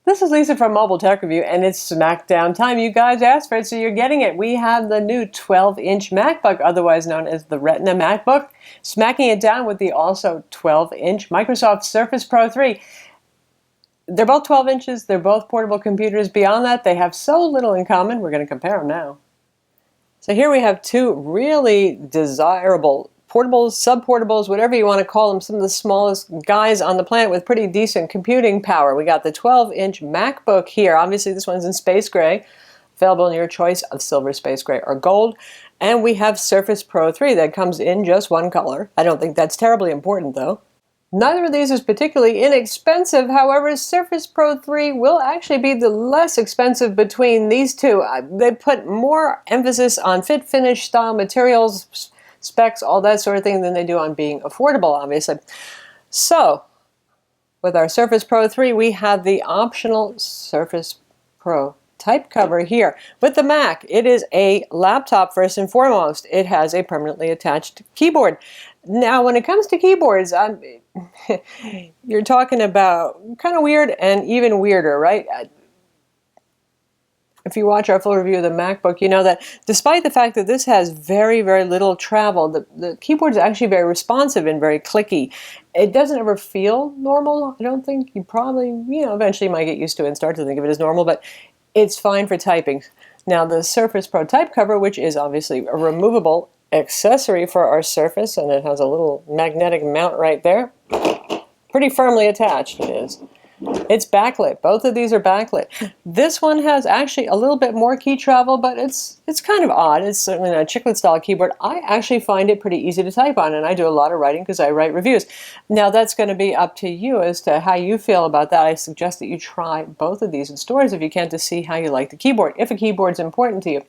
This is Lisa from Mobile Tech Review, and it's Smackdown time. You guys asked for it, so you're getting it. We have the new 12-inch MacBook, otherwise known as the Retina MacBook, smacking it down with the also 12-inch Microsoft Surface Pro 3. They're both 12 inches. They're both portable computers. Beyond that, they have so little in common. We're going to compare them now. So here we have two really desirable portables, sub-portables, whatever you want to call them, some of the smallest guys on the planet with pretty decent computing power. We got the 12-inch MacBook here. Obviously, this one's in space gray, available in your choice of silver, space gray, or gold. And we have Surface Pro 3 that comes in just one color. I don't think that's terribly important, though. Neither of these is particularly inexpensive. However, Surface Pro 3 will actually be the less expensive between these two. They put more emphasis on fit, finish, style, materials, specs, all that sort of thing than they do on being affordable, obviously. So, with our Surface Pro 3, we have the optional Surface Pro type cover here. With the Mac, it is a laptop first and foremost. It has a permanently attached keyboard. Now, when it comes to keyboards, you're talking about kind of weird and even weirder, right? If you watch our full review of the MacBook, you know that despite the fact that this has very, very little travel, the keyboard is actually very responsive and very clicky. It doesn't ever feel normal. I don't think. You probably, eventually might get used to it and start to think of it as normal, but it's fine for typing. Now, the Surface Pro type cover, which is obviously a removable accessory for our Surface, and it has a little magnetic mount right there. Pretty firmly attached it is. It's backlit. Both of these are backlit. This one has actually a little bit more key travel, but it's kind of odd. It's certainly not a chiclet style keyboard. I actually find it pretty easy to type on, and I do a lot of writing because I write reviews. Now, that's going to be up to you as to how you feel about that. I suggest that you try both of these in stores if you can to see how you like the keyboard, if a keyboard's important to you.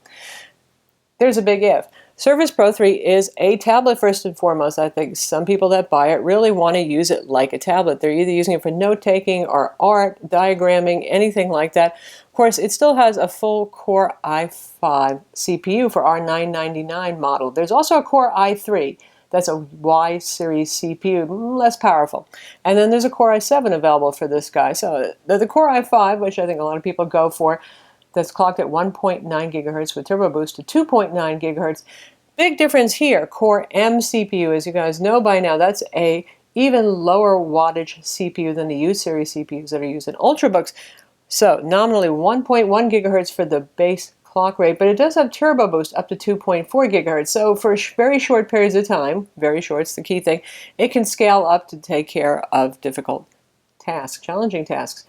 There's a big if. Surface Pro 3 is a tablet first and foremost. I think some people that buy it really want to use it like a tablet. They're either using it for note-taking or art, diagramming, anything like that. Of course, it still has a full Core i5 CPU for our $999 model. There's also a Core i3. That's a Y series CPU, less powerful. And then there's a Core i7 available for this guy. So the Core i5, which I think a lot of people go for, that's clocked at 1.9 gigahertz with turbo boost to 2.9 gigahertz. Big difference here. Core M CPU, as you guys know by now, that's a even lower wattage CPU than the U series CPUs that are used in Ultrabooks. So nominally 1.1 gigahertz for the base clock rate, but it does have turbo boost up to 2.4 gigahertz. So for very short periods of time, very short, it's the key thing, it can scale up to take care of difficult tasks, challenging tasks.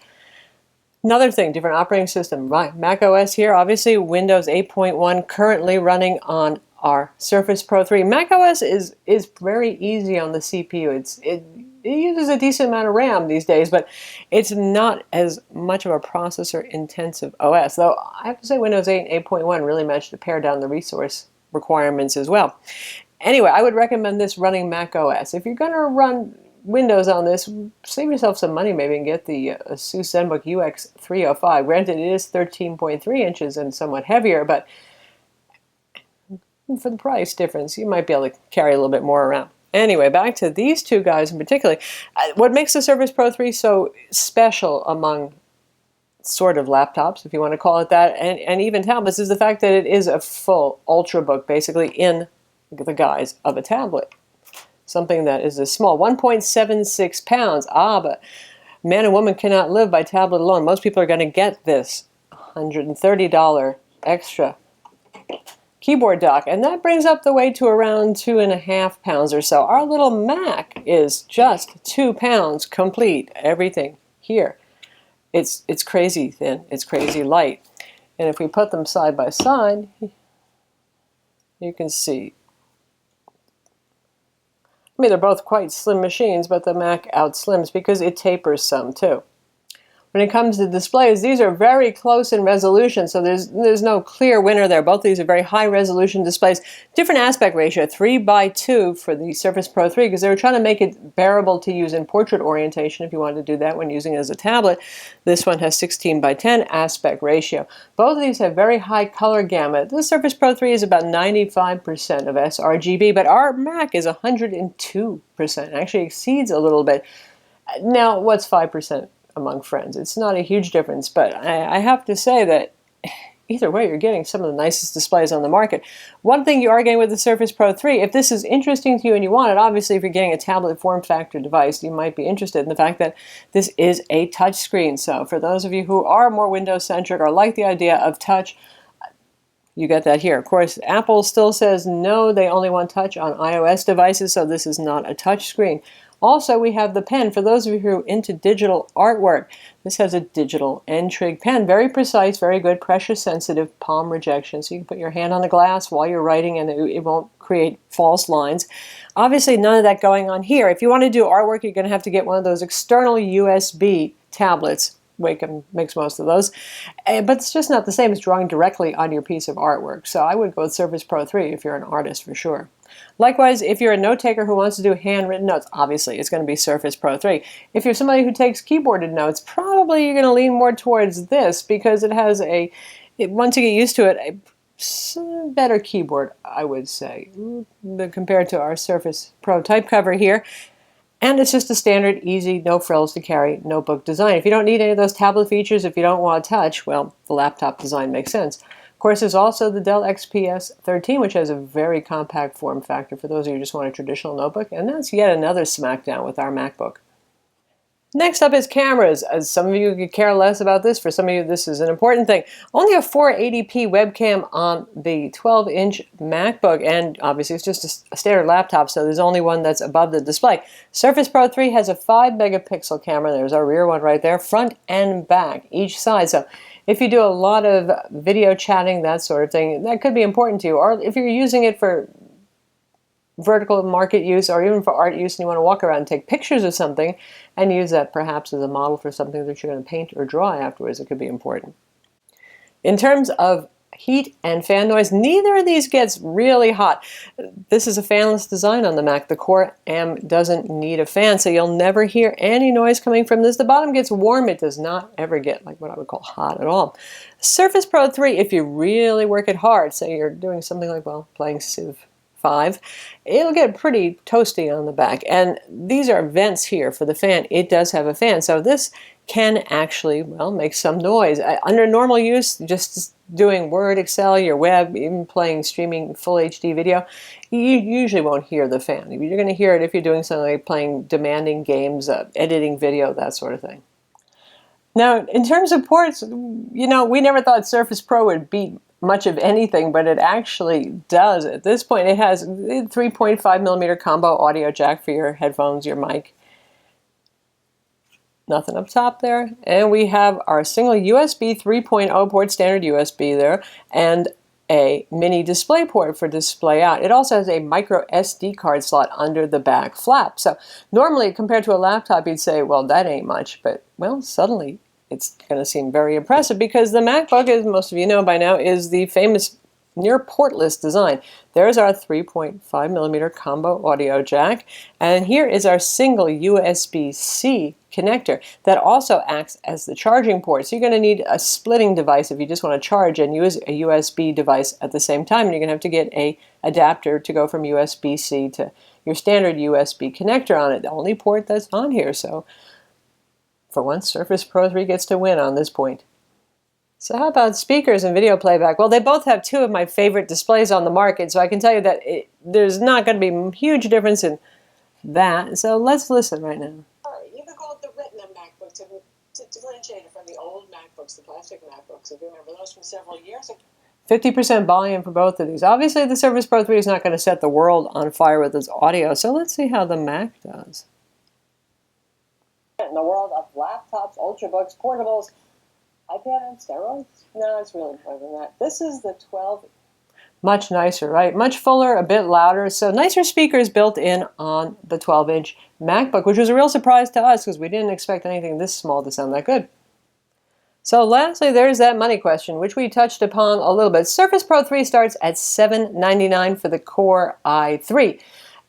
Another thing, different operating system. Right, Mac OS here, obviously Windows 8.1 currently running on our Surface Pro 3. Mac OS is very easy on the CPU. It uses a decent amount of RAM these days, but it's not as much of a processor-intensive OS. Though I have to say Windows 8 and 8.1 really managed to pare down the resource requirements as well. Anyway, I would recommend this running Mac OS. If you're going to run Windows on this, save yourself some money maybe and get the Asus ZenBook UX305. Granted, it is 13.3 inches and somewhat heavier, but for the price difference, you might be able to carry a little bit more around. Anyway, back to these two guys in particular. What makes the Surface Pro 3 so special among sort of laptops, if you want to call it that, and even tablets, is the fact that it is a full Ultrabook, basically in the guise of a tablet. Something that is as small, 1.76 pounds. But man and woman cannot live by tablet alone. Most people are going to get this $130 extra keyboard dock, and that brings up the weight to around 2.5 pounds or so. Our little Mac is just 2 pounds complete. Everything here. It's crazy thin. It's crazy light. And if we put them side by side, you can see. I mean, they're both quite slim machines, but the Mac outslims because it tapers some too. When it comes to displays, these are very close in resolution, so there's no clear winner there. Both of these are very high resolution displays. Different aspect ratio, 3:2 for the Surface Pro 3, because they were trying to make it bearable to use in portrait orientation if you wanted to do that when using it as a tablet. This one has 16:10 aspect ratio. Both of these have very high color gamut. The Surface Pro 3 is about 95% of sRGB, but our Mac is 102%. Actually exceeds a little bit. Now, what's 5%? among friends. It's not a huge difference, but I have to say that either way, you're getting some of the nicest displays on the market. One thing you are getting with the Surface Pro 3, if this is interesting to you and you want it, obviously if you're getting a tablet form factor device, you might be interested in the fact that this is a touch screen. So for those of you who are more Windows-centric or like the idea of touch, you get that here. Of course, Apple still says no, they only want touch on iOS devices, so this is not a touch screen. Also, we have the pen. For those of you who are into digital artwork, this has a digital N-trig pen. Very precise, very good, pressure-sensitive, palm rejection. So you can put your hand on the glass while you're writing and it won't create false lines. Obviously, none of that going on here. If you want to do artwork, you're going to have to get one of those external USB tablets. Wacom makes most of those. But it's just not the same as drawing directly on your piece of artwork. So I would go with Surface Pro 3 if you're an artist for sure. Likewise, if you're a note-taker who wants to do handwritten notes, obviously it's going to be Surface Pro 3. If you're somebody who takes keyboarded notes, probably you're going to lean more towards this because it has once you get used to it, a better keyboard, I would say, compared to our Surface Pro type cover here. And it's just a standard, easy, no frills to carry notebook design. If you don't need any of those tablet features, if you don't want to touch, well, the laptop design makes sense. Of course, there's also the Dell XPS 13, which has a very compact form factor for those of you who just want a traditional notebook. And that's yet another Smackdown with our MacBook. Next up is cameras. As some of you could care less about this, for some of you this is an important thing. Only a 480p webcam on the 12-inch MacBook, and obviously it's just a standard laptop, so there's only one that's above the display. Surface Pro 3 has a 5-megapixel camera. There's our rear one right there, front and back, each side. So if you do a lot of video chatting, that sort of thing, that could be important to you. Or if you're using it for vertical market use or even for art use and you want to walk around and take pictures of something and use that perhaps as a model for something that you're going to paint or draw afterwards, it could be important. In terms of heat and fan noise, neither of these gets really hot. This is a fanless design on the Mac. The Core M doesn't need a fan, so you'll never hear any noise coming from this. The bottom gets warm. It does not ever get like what I would call hot at all. Surface Pro 3, if you really work it hard, say you're doing something like, well, playing Civ 5, it'll get pretty toasty on the back. And these are vents here for the fan. It does have a fan, so this can actually, well, make some noise. Under normal use, just doing Word, Excel, your web, even playing, streaming full HD video, you usually won't hear the fan. You're going to hear it if you're doing something like playing demanding games, editing video, that sort of thing. Now, in terms of ports, you know, we never thought Surface Pro would beat much of anything, but it actually does. At this point, it has a 3.5mm combo audio jack for your headphones, your mic. Nothing up top there. And we have our single USB 3.0 port, standard USB there, and a mini display port for display out. It also has a micro SD card slot under the back flap. So normally, compared to a laptop, you'd say, well, that ain't much, but, well, suddenly it's going to seem very impressive because the MacBook, as most of you know by now, is the famous near portless design. There's our 3.5mm combo audio jack, and here is our single USB-C connector that also acts as the charging port. So you're going to need a splitting device if you just want to charge and use a USB device at the same time, and you're going to have to get an adapter to go from USB-C to your standard USB connector on it. The only port that's on here, so for once, Surface Pro 3 gets to win on this point. So how about speakers and video playback? Well, they both have two of my favorite displays on the market, so I can tell you that there's not going to be a huge difference in that. So let's listen right now. You can call it the retina MacBook to differentiate it from the old MacBooks, the plastic MacBooks, if you remember those from several years ago. 50% volume for both of these. Obviously, the Surface Pro 3 is not going to set the world on fire with its audio, so let's see how the Mac does. In the world of laptops, ultrabooks, portables, iPad on steroids? No, it's really more than that. This is the 12. Much nicer, right? Much fuller, a bit louder. So nicer speakers built in on the 12-inch MacBook, which was a real surprise to us because we didn't expect anything this small to sound that good. So lastly, there's that money question, which we touched upon a little bit. Surface Pro 3 starts at $799 for the Core i3.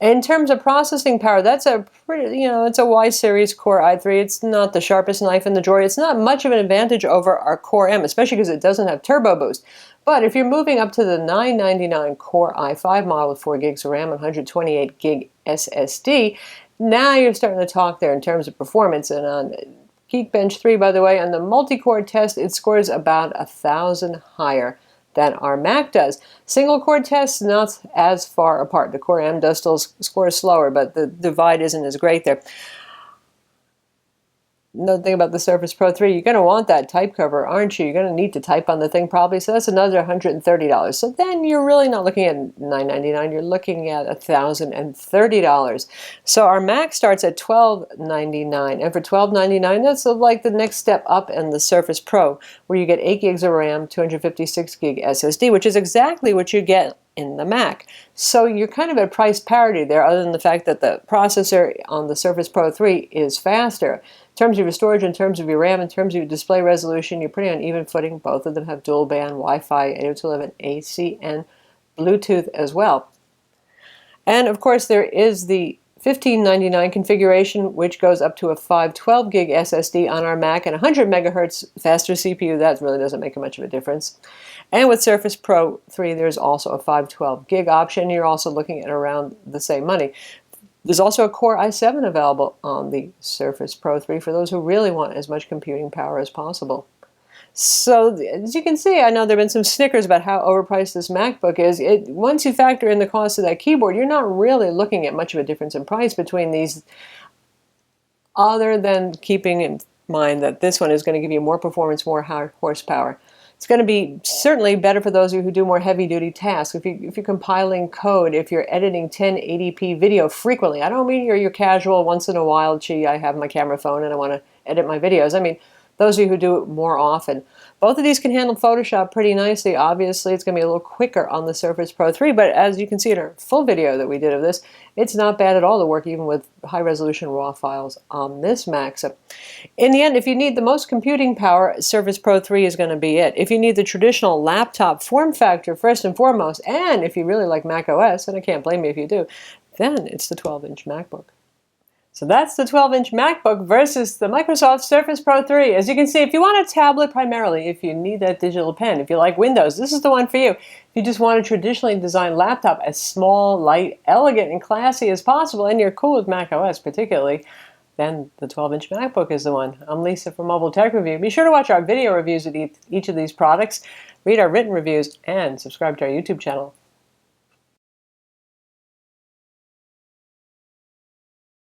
In terms of processing power, that's a pretty, it's a Y series Core i3. It's not the sharpest knife in the drawer. It's not much of an advantage over our Core M, especially because it doesn't have turbo boost. But if you're moving up to the $999 Core i5 model with 4 gigs of RAM and 128 gig SSD, now you're starting to talk there in terms of performance. And on Geekbench 3, by the way, on the multi-core test, it scores about 1,000 higher than our Mac does. Single core tests, not as far apart. The Core M does still score slower, but the divide isn't as great there. Another thing about the Surface Pro 3, you're going to want that type cover, aren't you? You're going to need to type on the thing probably, so that's another $130. So then you're really not looking at $999, you're looking at $1,030. So our Mac starts at $1,299, and for $1,299, that's like the next step up in the Surface Pro, where you get 8 gigs of RAM, 256 gig SSD, which is exactly what you get in the Mac. So you're kind of at price parity there, other than the fact that the processor on the Surface Pro 3 is faster. In terms of your storage, in terms of your RAM, in terms of your display resolution, you're pretty on even footing. Both of them have dual band Wi-Fi, 802.11 AC, and Bluetooth as well. And of course, there is the $1,599 configuration, which goes up to a 512 gig SSD on our Mac and 100 megahertz faster CPU. That really doesn't make much of a difference. And with Surface Pro 3, there's also a 512 gig option. You're also looking at around the same money. There's also a Core i7 available on the Surface Pro 3 for those who really want as much computing power as possible. So as you can see, I know there have been some snickers about how overpriced this MacBook is. Once you factor in the cost of that keyboard, you're not really looking at much of a difference in price between these, other than keeping in mind that this one is going to give you more performance, more high horsepower. It's going to be certainly better for those of you who do more heavy-duty tasks. If you're compiling code, if you're editing 1080p video frequently, I don't mean your casual once in a while, gee, I have my camera phone and I want to edit my videos. I mean those of you who do it more often. Both of these can handle Photoshop pretty nicely. Obviously, it's going to be a little quicker on the Surface Pro 3, but as you can see in our full video that we did of this, it's not bad at all to work even with high-resolution RAW files on this Mac. So in the end, if you need the most computing power, Surface Pro 3 is going to be it. If you need the traditional laptop form factor first and foremost, and if you really like Mac OS, and I can't blame you if you do, then it's the 12-inch MacBook. So that's the 12-inch MacBook versus the Microsoft Surface Pro 3. As you can see, if you want a tablet primarily, if you need that digital pen, if you like Windows, this is the one for you. If you just want a traditionally designed laptop as small, light, elegant, and classy as possible, and you're cool with Mac OS particularly, then the 12-inch MacBook is the one. I'm Lisa from Mobile Tech Review. Be sure to watch our video reviews of each of these products, read our written reviews, and subscribe to our YouTube channel.